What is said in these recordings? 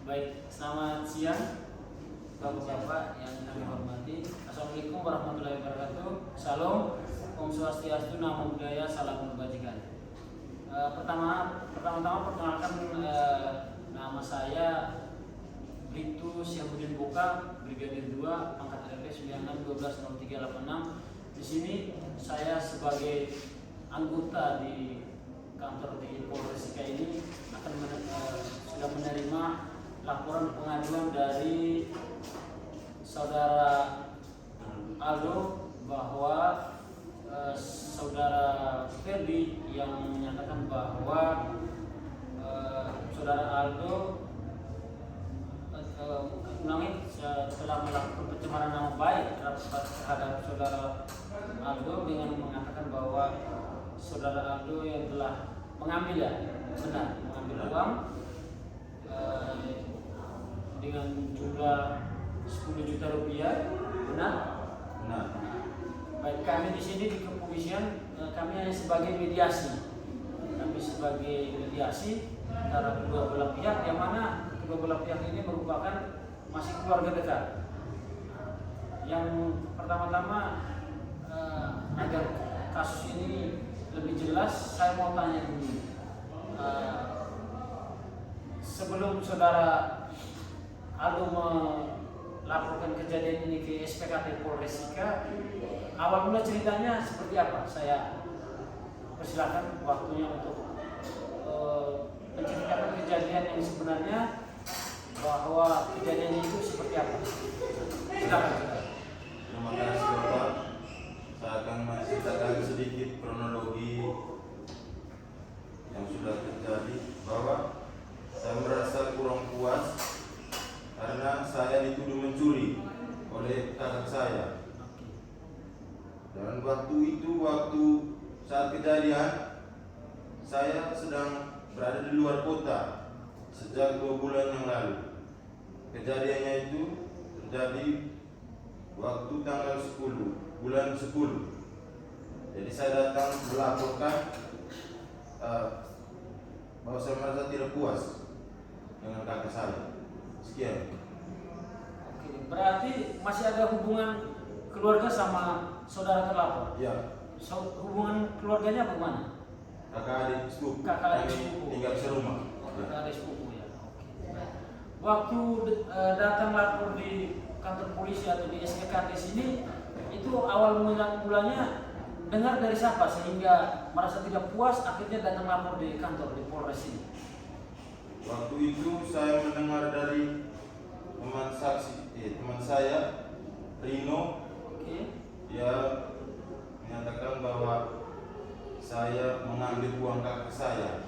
Baik, selamat siang Bapak-bapak yang kami hormati. Assalamualaikum warahmatullahi wabarakatuh. Salam, Om Swastiastu, Namo Buddhaya, Salam Kebajikan. Pertama-tama perkenalkan nama saya Bribtu Syahrudin Boka, Brigadir 2, Angkatan RP 96120386. Di sini saya sebagai anggota di kantor di Polres Sika ini akan sudah menerima laporan pengaduan dari saudara Aldo bahwa saudara Ferdi yang menyatakan bahwa saudara Aldo telah melakukan pencemaran nama baik terhadap saudara Aldo dengan mengatakan bahwa saudara Aldo yang telah mengambil uang dengan jumlah 10 juta rupiah, benar? Benar. Baik, kami di sini di kepolisian kami hanya sebagai mediasi. Kami sebagai mediasi antara kedua belah pihak, yang mana kedua belah pihak ini merupakan masih keluarga dekat. Yang pertama-tama agar kasus ini lebih jelas, saya mau tanya dulu. Sebelum saudara Aldo melaporkan kejadian ini ke SPKT Polres Sika, awal mula ceritanya seperti apa? Saya persilakan waktunya untuk menceritakan kejadian yang sebenarnya, bahwa kejadian itu seperti apa. Silakan. Terima kasih Bapak. Saya akan menceritakan sedikit kronologi yang sudah terjadi, bahwa saya merasa kurang puas karena saya dituduh mencuri oleh kakak saya. Dan waktu saat kejadian, saya sedang berada di luar kota sejak 2 bulan yang lalu. Kejadiannya itu terjadi waktu tanggal 10 bulan 10. Jadi saya datang melaporkan bahwa saya merasa tidak puas dengan kakak saya. Sekian. Oke, berarti masih ada hubungan keluarga sama saudara terlapor? Ya. Hubungan keluarganya bagaimana? Kakak adik sepupu. Kakak adik Kami sepupu. tinggal serumah. Kakak adik sepupu ya. Oke. Waktu datang lapor di kantor polisi atau di SPKT sini, itu awal mulanya dengar dari siapa sehingga merasa tidak puas akhirnya datang lapor di kantor di Polres ini? Waktu itu saya mendengar dari teman saya Rino. Oke. Dia menyatakan bahwa saya mengambil uang kakak saya.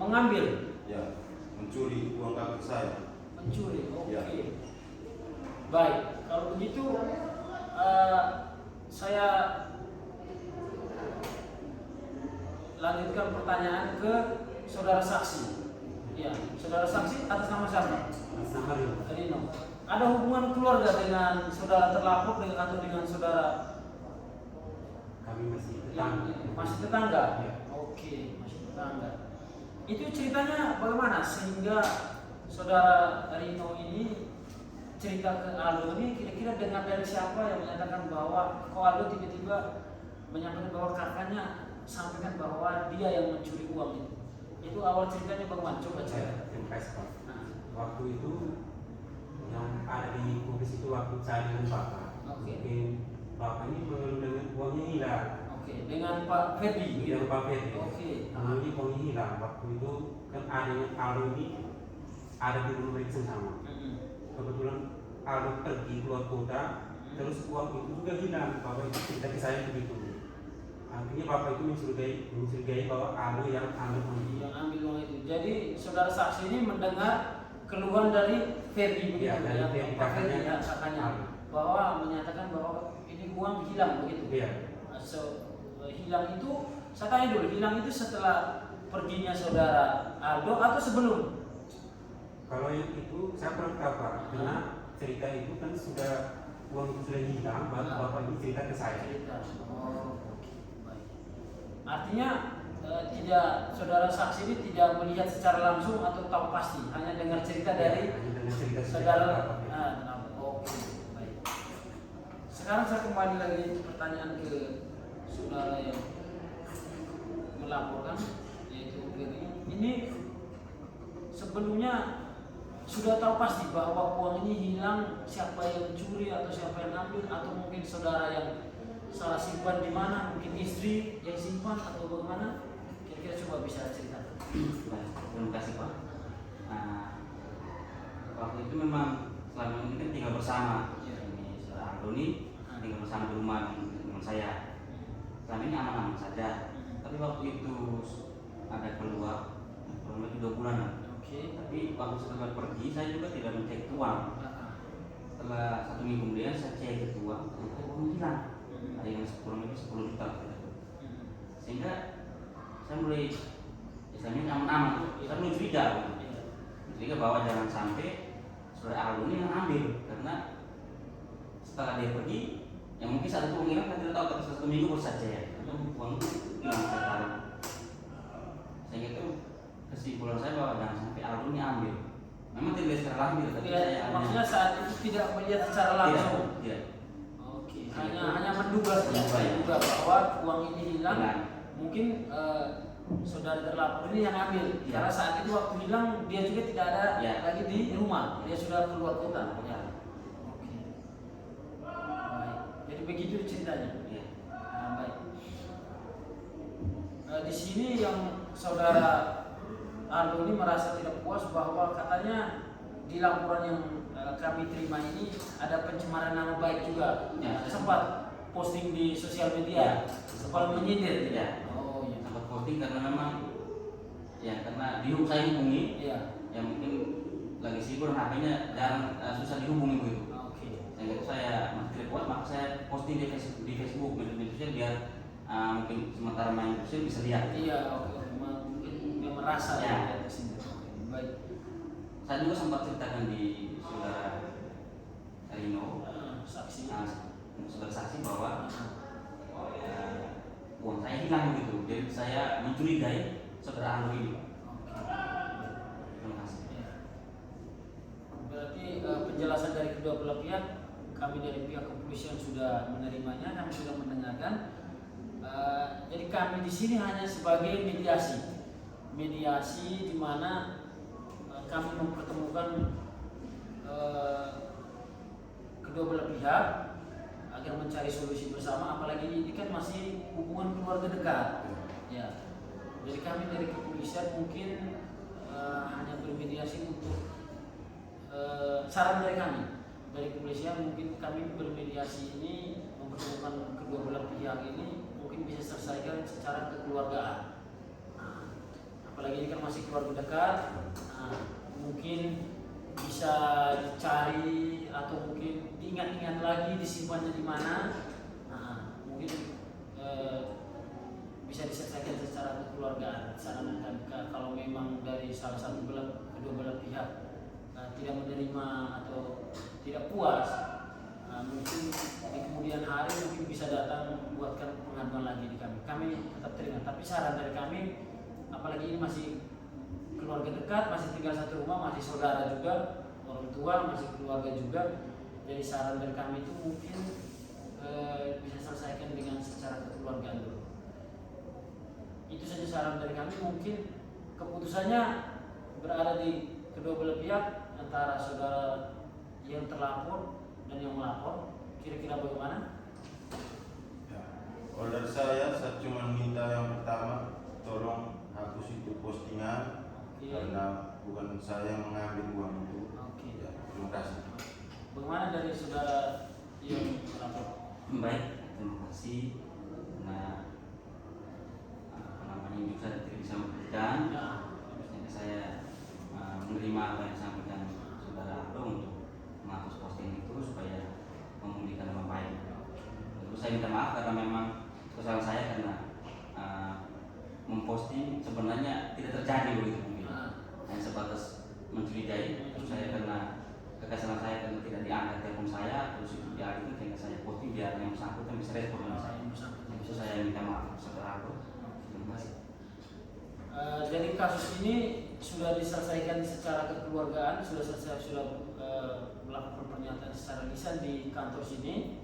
Mengambil? Ya, mencuri uang kakak saya. Mencuri, oke. Ya. Baik, kalau begitu saya lanjutkan pertanyaan ke saudara saksi. Ya, saudara saksi atas nama siapa? Atas nama Rino. Ada hubungan keluarga dengan saudara terlapor atau dengan saudara? Kami masih Yang tetangga. masih tetangga? Ya. Oke, masih tetangga. Itu ceritanya bagaimana sehingga saudara Rino ini cerita ke Aldo ini, kira-kira dengar dari siapa yang menyatakan bahwa kok Aldo tiba-tiba menyampaikan bahwa kakaknya sampaikan bahwa dia yang mencuri uang itu? Itu awal ceritanya bagaimana? Coba cerita. Terima kasih Pak. Nah, Waktu itu yang ada di kubis itu waktu saya dengan Bapak. Oke. Mungkin Bapak ini mengeluh dengan uangnya hilang. oke, dengan Pak Ferdi. Dengan Pak Ferdi. Oke. Karena ini uangnya hilang. Waktu itu kan adanya Aldo ini ada di rumah itu sama. Kebetulan Aldo pergi keluar kota, terus uang itu juga hilang. Bapak itu cerita ke saya begitu. Akhirnya Bapak itu mencurigai bahwa Aldo yang ambil uang itu. Yang ambil uang itu. Jadi saudara saksi ini mendengar keluhan dari Ferdi begitu, Ya, dari ya, Ferdi, Pak Ferdi ya, kakaknya. kakaknya, bahwa menyatakan bahwa ini uang hilang begitu. Iya. Hilang itu, saya tanya dulu, hilang itu setelah perginya saudara Aldo atau sebelum? Kalau yang itu saya kurang tahu Pak, karena cerita itu kan sudah uang itu sudah hilang, baru Bapak ini cerita ke saya. Cerita. Oh, oke, baik. Artinya tidak, saudara saksi ini tidak melihat secara langsung atau tahu pasti, hanya dengar cerita dari hanya dengan cerita saudara. saudara. Oke, baik. Sekarang saya kembali lagi pertanyaan ke saudara yang melaporkan, yaitu ini sebelumnya sudah tahu pasti bahwa uang ini hilang, siapa yang curi atau siapa yang ambil, atau mungkin saudara yang salah simpan di mana, mungkin istri yang simpan atau bagaimana? Kira-kira coba bisa ceritakan. Baik, terima kasih Pak. Nah, waktu itu memang selama ini kan tinggal bersama. Ini saudara Antoni tinggal bersama di rumah dengan saya. Selama ini aman-aman saja. Tapi waktu itu ada keluar, kurang lebih 2 bulanan. Oke. Tapi waktu setelah pergi saya juga tidak mencek uang. Setelah 1 minggu kemudian saya cek uang, ternyata uang hilang. Ada yang kurang lebih 10 juta. Sehingga saya mulai misalnya aman-aman, saya mulai curiga bahwa jangan sampai saudara Aldo ini yang ambil, karena setelah dia pergi, yang mungkin saat itu uang hilang kan tidak tahu, tapi 1 minggu baru saja ya, itu uang hilang saya taruh. Sehingga itu kesimpulan saya bahwa jangan sampai Aldo ini ambil. Memang tidak secara langsung, tapi saya maksudnya saat itu tidak melihat secara langsung. Tidak. Oke. Hanya menduga saja, bahwa uang ini hilang. Mungkin saudara terlapor ini yang ambil, karena saat itu waktu hilang dia juga tidak ada lagi di rumah, dia sudah keluar kota. Oke. Baik. Jadi begitu ceritanya. Baik. Di sini yang saudara Aldo ini merasa tidak puas bahwa katanya di laporan yang kami terima ini ada pencemaran nama baik juga. Sempat posting di sosial media, sempat menyindir. Sempat posting karena memang karena saya hubungi, yang mungkin lagi sibuk dan HP-nya jarang, susah dihubungi begitu. Sehingga itu saya masih tidak kuat, maka saya posting di Facebook, media sosial biar mungkin sementara main sosial bisa lihat. Mungkin dia merasa ya. Baik. Saya juga sempat ceritakan di saudara Rino, saksi, saudara saksi bahwa uang saya hilang begitu, jadi saya mencurigai saudara Ando ini. Terima kasih. Berarti penjelasan dari kedua belah pihak, kami dari pihak kepolisian sudah menerimanya, kami sudah mendengarkan. Jadi kami di sini hanya sebagai mediasi di mana kami mempertemukan kedua belah pihak agar mencari solusi bersama, apalagi ini kan masih hubungan keluarga dekat. Jadi kami dari kepolisian mungkin hanya bermediasi untuk saran dari kami dari kepolisian, mungkin kami bermediasi ini mempertemukan kedua belah pihak ini mungkin bisa selesaikan secara kekeluargaan. Apalagi ini kan masih keluarga dekat, mungkin bisa dicari atau mungkin diingat-ingat lagi disimpannya di mana, mungkin bisa diselesaikan secara kekeluargaan. Saran dan kalau memang dari salah satu kedua belah pihak tidak menerima atau tidak puas, mungkin di kemudian hari mungkin bisa datang buatkan pengaduan lagi di kami. Kami tetap terima, tapi saran dari kami, apalagi ini masih keluarga dekat, masih tinggal satu rumah, masih saudara juga, orang tua, masih keluarga juga. Jadi saran dari kami itu mungkin bisa selesaikan dengan secara kekeluargaan dulu. Itu saja saran dari kami. Mungkin keputusannya berada di kedua belah pihak, antara saudara yang terlapor dan yang melapor. Kira-kira bagaimana? Kalau dari saya cuma minta yang pertama, tolong hapus itu postingan. Karena bukan saya yang mengambil uang itu. Terima kasih. Bagaimana dari saudara yang melapor? Baik, terima kasih. Nah, juga tidak bisa memberikan. Saya menerima apa yang disampaikan saudara Aldo untuk menghapus posting itu supaya memulihkan nama baik. Terus saya minta maaf karena memang kesalahan saya karena memposting sebenarnya tidak terjadi begitu mungkin. Hanya sebatas mencurigai. Terus saya karena kekesalan saya karena tidak diangkat telepon saya, terus itu dialihkan sehingga saya posting biar yang bersangkutan bisa respon dengan saya. Itu saya minta maaf saudara Aldo. Terima kasih. Jadi kasus ini sudah diselesaikan secara kekeluargaan, sudah melakukan pernyataan secara lisan di kantor sini.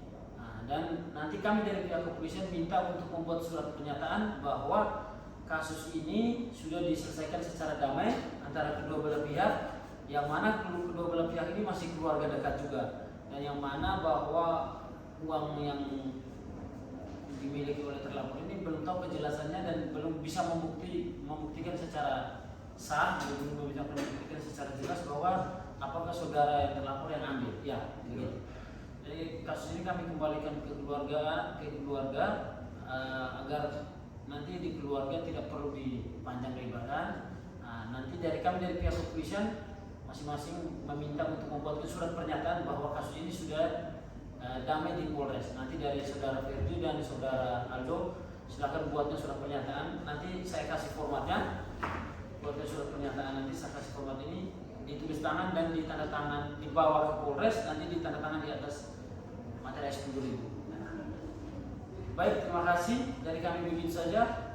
Dan nanti kami dari pihak kepolisian minta untuk membuat surat pernyataan bahwa kasus ini sudah diselesaikan secara damai antara kedua belah pihak, yang mana kedua belah pihak ini masih keluarga dekat juga, dan yang mana bahwa uang yang dimiliki oleh terlapor ini belum tahu kejelasannya dan belum bisa membuktikan secara sah, belum bisa membuktikan secara jelas bahwa apakah saudara yang terlapor yang ambil, ya begitu. Jadi kasus ini kami kembalikan ke keluarga agar nanti di keluarga tidak perlu dipanjang lebarkan. Nanti kami dari pihak kepolisian masing-masing meminta untuk membuat surat pernyataan bahwa kasus ini sudah damai di Polres. Nanti dari saudara Ferdi dan saudara Aldo silakan buatnya surat pernyataan. Nanti saya kasih formatnya. Buatnya surat pernyataan, nanti saya kasih format ini, ditulis tangan dan ditanda tangan, dibawa ke Polres, nanti ditanda tangan di atas materi 10.000. Baik, terima kasih. Dari kami begitu saja.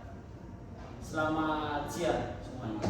Selamat siang semuanya.